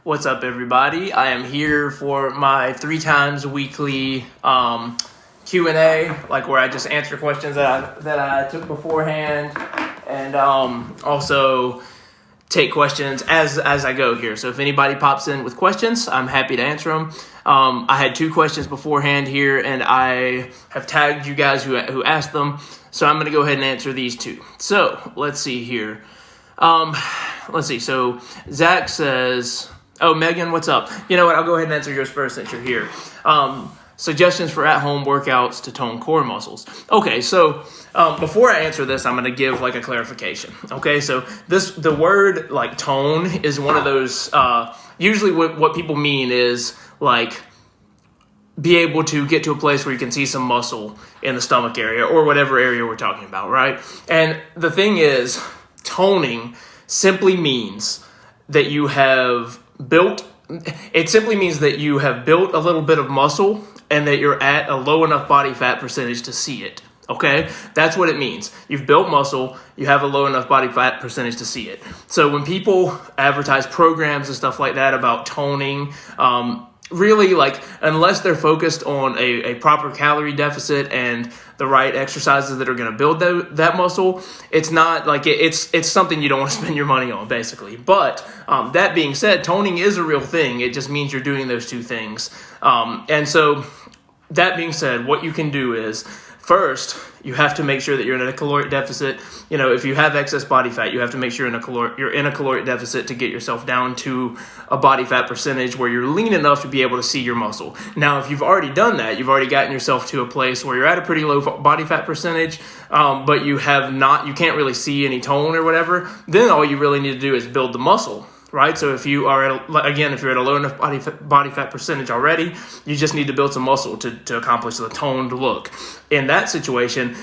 What's up, everybody? I am here for my 3 times weekly Q&A, like where I just answer questions that I took beforehand, and also take questions as I go here. So if anybody pops in with questions, I'm happy to answer them. I had 2 questions beforehand here, and I have tagged you guys who asked them. So I'm going to go ahead and answer these 2. So let's see here. So Zach says, oh, Megan, what's up? You know what? I'll go ahead and answer yours first since you're here. Suggestions for at-home workouts to tone core muscles. Okay, so before I answer this, I'm going to give like a clarification. Okay, so the word like tone is one of those, usually what people mean is like be able to get to a place where you can see some muscle in the stomach area or whatever area we're talking about, right? And the thing is, toning simply means that you have built a little bit of muscle and that you're at a low enough body fat percentage to see it. Okay? That's what it means. You've built muscle, you have a low enough body fat percentage to see it. So when people advertise programs and stuff like that about toning, really, like, unless they're focused on a proper calorie deficit and the right exercises that are going to build that muscle, it's not like it's something you don't want to spend your money on, basically. But that being said, toning is a real thing. It just means you're doing those 2 things. And so that being said, what you can do is, first, you have to make sure that you're in a caloric deficit. You know, if you have excess body fat, you have to make sure you're in a caloric deficit to get yourself down to a body fat percentage where you're lean enough to be able to see your muscle. Now, if you've already done that, you've already gotten yourself to a place where you're at a pretty low body fat percentage, but you can't really see any tone or whatever, then all you really need to do is build the muscle. Right, so if you're at a low enough body fat percentage already, you just need to build some muscle to accomplish the toned look. In that situation,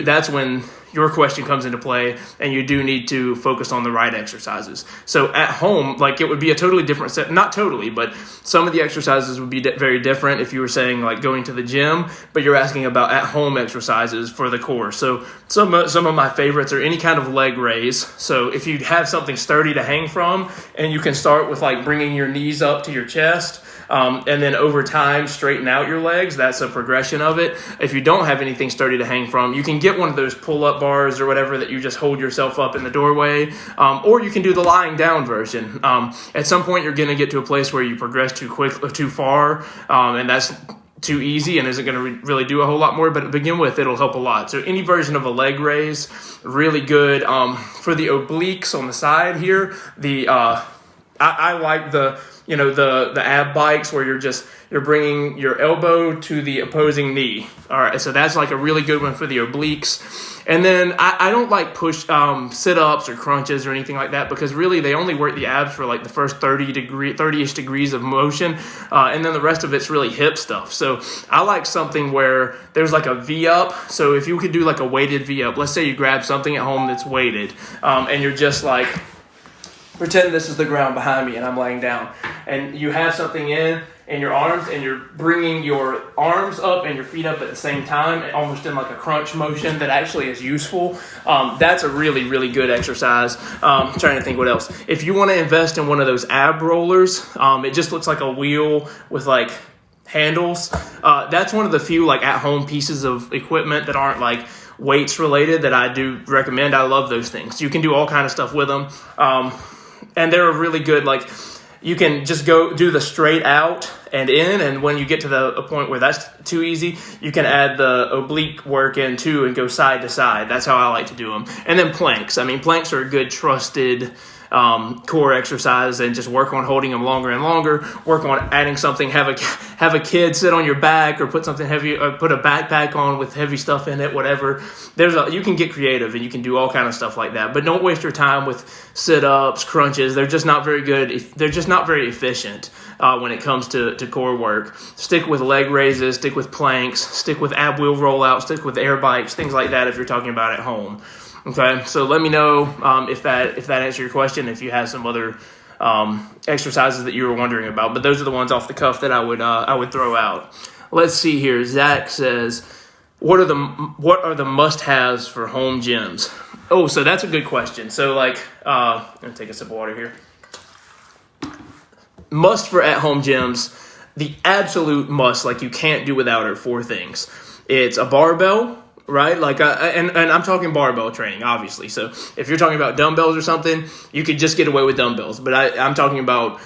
that's when your question comes into play, and you do need to focus on the right exercises. So at home, like, it would be a totally different set, not totally, but some of the exercises would be very different if you were saying like going to the gym, but you're asking about at home exercises for the core. So some of my favorites are any kind of leg raise. So if you have something sturdy to hang from, and you can start with like bringing your knees up to your chest, and then over time straighten out your legs. That's a progression of it. If you don't have anything sturdy to hang from, you can get one of those pull-up bars or whatever that you just hold yourself up in the doorway, or you can do the lying down version. At some point, you're going to get to a place where you progress too far, and that's too easy and isn't going to really do a whole lot more, but to begin with, it'll help a lot. So any version of a leg raise, really good. For the obliques on the side here, I like the ab bikes where you're bringing your elbow to the opposing knee. All right, so that's like a really good one for the obliques. And then I don't like push sit-ups or crunches or anything like that, because really they only work the abs for like the first 30-ish degrees of motion, and then the rest of it's really hip stuff. So I like something where there's like a V-up. So if you could do like a weighted V-up, let's say you grab something at home that's weighted, and you're just like, pretend this is the ground behind me and I'm laying down, and you have something in your arms, and you're bringing your arms up and your feet up at the same time, almost in like a crunch motion that actually is useful. That's a really, really good exercise. I'm trying to think what else. If you want to invest in one of those ab rollers, it just looks like a wheel with like handles. That's one of the few like at-home pieces of equipment that aren't like weights related that I do recommend. I love those things. You can do all kind of stuff with them. And they're really good, like, you can just go do the straight out and in, and when you get to a point where that's too easy, you can add the oblique work in too and go side to side. That's how I like to do them. And then planks. I mean, planks are a good trusted core exercise, and just work on holding them longer and longer. Work on adding something. Have a kid sit on your back, or put something heavy, or put a backpack on with heavy stuff in it. Whatever. You can get creative, and you can do all kind of stuff like that. But don't waste your time with sit-ups, crunches. They're just not very good. They're just not very efficient when it comes to core work. Stick with leg raises. Stick with planks. Stick with ab wheel rollouts. Stick with air bikes. Things like that if you're talking about at home. Okay, so let me know if that answers your question, if you have some other exercises that you were wondering about. But those are the ones off the cuff that I would throw out. Let's see here. Zach says, what are the must-haves for home gyms? Oh, so that's a good question. So like, I'm going to take a sip of water here. must for at-home gyms, the absolute must, like you can't do without it, 4 things. It's a barbell, right? And I'm talking barbell training, obviously. So if you're talking about dumbbells or something, you could just get away with dumbbells. But I'm talking about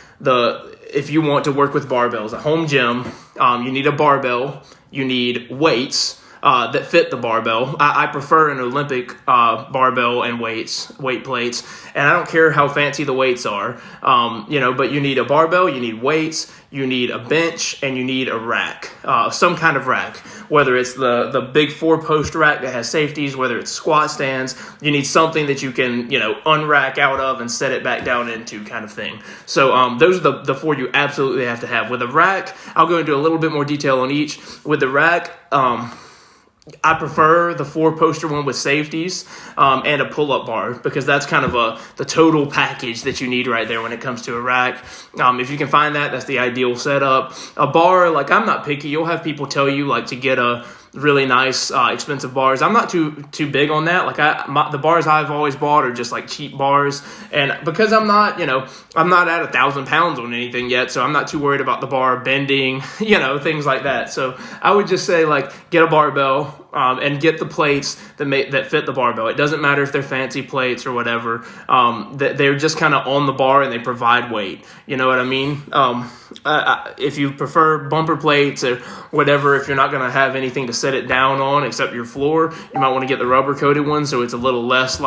if you want to work with barbells, a home gym, you need a barbell, you need weights that fit the barbell. I prefer an Olympic barbell and weight plates, and I don't care how fancy the weights are, but you need a barbell, you need weights, you need a bench, and you need a rack, some kind of rack, whether it's the big 4-post rack that has safeties, whether it's squat stands, you need something that you can, unrack out of and set it back down into kind of thing. So those are the 4 you absolutely have to have. With a rack, I'll go into a little bit more detail on each. With the rack, I prefer the 4-poster one with safeties and a pull-up bar, because that's kind of the total package that you need right there when it comes to a rack. If you can find that, that's the ideal setup. A bar, I'm not picky. You'll have people tell you to get a really nice, expensive bars. I'm not too big on that. The bars I've always bought are just cheap bars, and because I'm not at 1,000 pounds on anything yet, so I'm not too worried about the bar bending, things like that. So I would just say get a barbell and get the plates that fit the barbell. It doesn't matter if they're fancy plates or whatever. They're just kind of on the bar and they provide weight. You know what I mean? If you prefer bumper plates or whatever, if you're not going to have anything to set it down on except your floor, you might want to get the rubber coated one so it's a little less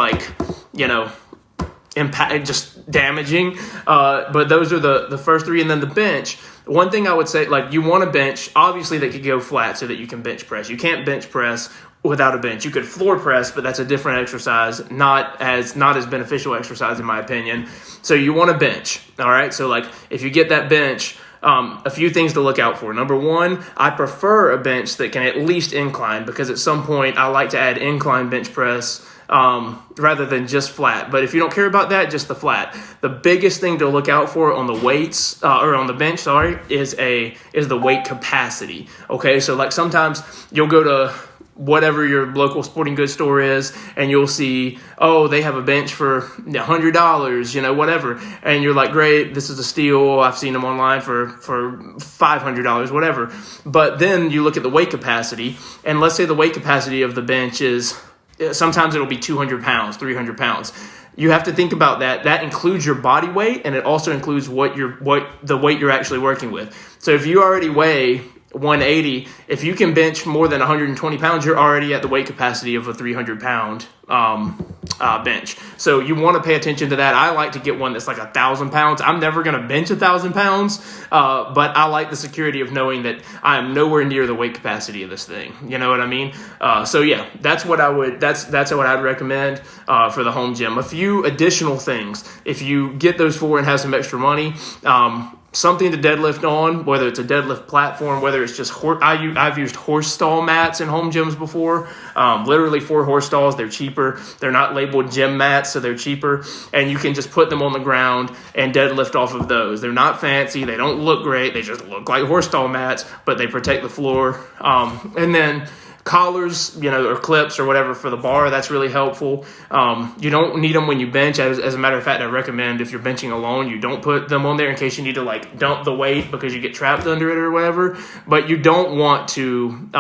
impact, just damaging. But those are the first 3. And then the bench. One thing I would say, you want a bench, obviously, that could go flat so that you can bench press. You can't bench press without a bench. You could floor press, but that's a different exercise, not as beneficial exercise in my opinion. So you want a bench, all right? So if you get that bench, a few things to look out for. Number 1, I prefer a bench that can at least incline, because at some point I like to add incline bench press rather than just flat. But if you don't care about that, just the flat. The biggest thing to look out for on the weights or on the bench, is the weight capacity. Okay, so sometimes you'll go to whatever your local sporting goods store is, and you'll see, they have a bench for $100, whatever. And you're like, great, this is a steal. I've seen them online for $500, whatever. But then you look at the weight capacity, and let's say the weight capacity of the bench is, sometimes it'll be 200 pounds, 300 pounds. You have to think about that. That includes your body weight, and it also includes the weight you're actually working with. So if you already weigh 180, if you can bench more than 120 pounds, you're already at the weight capacity of a 300-pound bench. So you want to pay attention to that. I like to get one that's 1,000 pounds. I'm never going to bench 1,000 pounds, but I like the security of knowing that I am nowhere near the weight capacity of this thing. You know what I mean? So yeah, that's what I'd recommend for the home gym. A few additional things. If you get those 4 and have some extra money, something to deadlift on, whether it's a deadlift platform, whether it's just I've used horse stall mats in home gyms before, literally 4 horse stalls. They're cheaper. They're not labeled gym mats, so they're cheaper, and you can just put them on the ground and deadlift off of those. They're not fancy. They don't look great. They just look like horse stall mats, but they protect the floor. And then collars, or clips or whatever for the bar. That's really helpful. You don't need them when you bench. As a matter of fact, I recommend if you're benching alone, you don't put them on there in case you need to dump the weight because you get trapped under it or whatever. But you don't want to,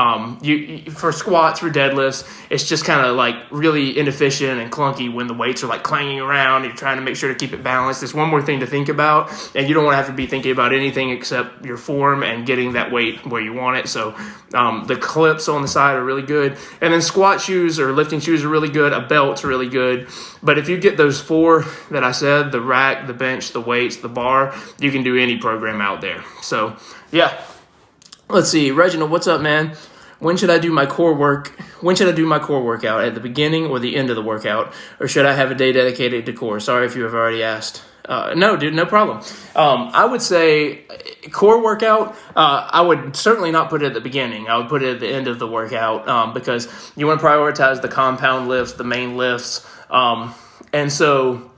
for squats, for deadlifts, it's just kind of really inefficient and clunky when the weights are clanging around. You're trying to make sure to keep it balanced. There's one more thing to think about, and you don't want to have to be thinking about anything except your form and getting that weight where you want it. So the clips on the side are really good. And then squat shoes or lifting shoes are really good. A belt's really good. But if you get those 4 that I said, the rack, the bench, the weights, the bar, you can do any program out there. So yeah, let's see. Reginald, what's up, man? When should I do my core workout? At the beginning or the end of the workout? Or should I have a day dedicated to core? Sorry if you have already asked. No, dude, no problem. I would say core workout, I would certainly not put it at the beginning. I would put it at the end of the workout because you want to prioritize the compound lifts, the main lifts. And so,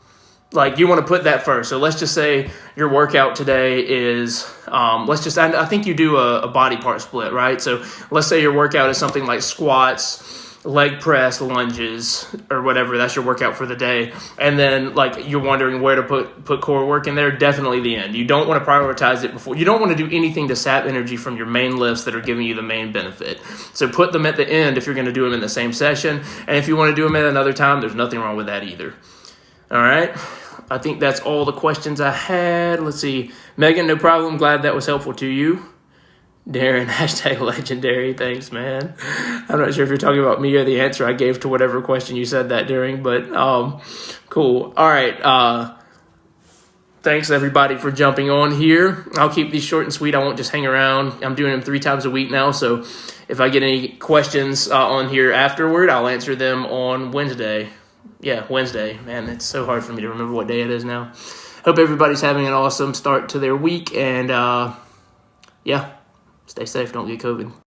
you want to put that first. So let's just say your workout today is, I think you do a body part split, right? So let's say your workout is something like squats, leg press, lunges, or whatever, that's your workout for the day, and then like you're wondering where to put core work in there, definitely the end. You don't want to prioritize it before. You don't want to do anything to sap energy from your main lifts that are giving you the main benefit. So put them at the end if you're going to do them in the same session, and if you want to do them at another time, there's nothing wrong with that either. All right, I think that's all the questions I had. Let's see, Megan, no problem, glad that was helpful to you. Darren, #legendary. Thanks, man. I'm not sure if you're talking about me or the answer I gave to whatever question you said that during, but cool. All right. Thanks, everybody, for jumping on here. I'll keep these short and sweet. I won't just hang around. I'm doing them 3 times a week now, so if I get any questions on here afterward, I'll answer them on Wednesday. Yeah, Wednesday. Man, it's so hard for me to remember what day it is now. Hope everybody's having an awesome start to their week, and yeah. Stay safe. Don't get COVID.